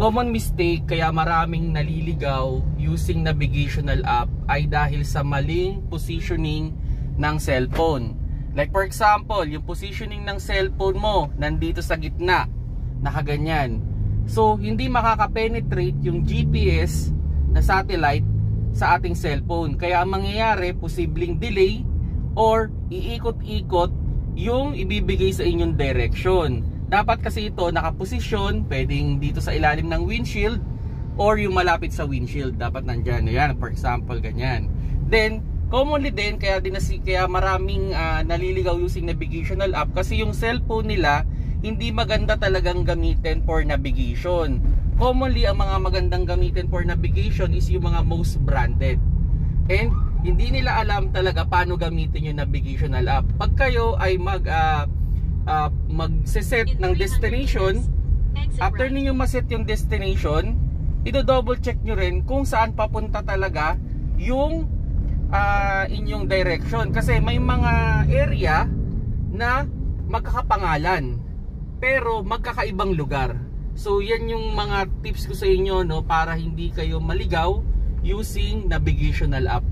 common mistake kaya maraming naliligaw using navigational app ay dahil sa maling positioning ng cellphone. Like for example, yung positioning ng cellphone mo nandito sa gitna, nakaganyan. So hindi makaka-penetrate yung GPS na satellite sa ating cellphone. Kaya ang mangyayari, posibleng delay or iikot-ikot yung ibibigay sa inyong direction. Dapat kasi ito nakaposisyon, pwedeng dito sa ilalim ng windshield or yung malapit sa windshield, dapat nandyan. Ayan, for example, ganyan. Then, commonly din, kaya maraming naliligaw using navigational app kasi yung cellphone nila hindi maganda talagang gamitin for navigation. Commonly, ang mga magandang gamitin for navigation is yung mga most branded. And hindi nila alam talaga paano gamitin yung navigational app. Pag kayo ay mag-set ng destination, after ninyo maset yung destination, i-double check nyo rin kung saan papunta talaga yung inyong direction. Kasi may mga area na magkakapangalan pero magkakaibang lugar. So yan yung mga tips ko sa inyo, no, para hindi kayo maligaw using navigational app.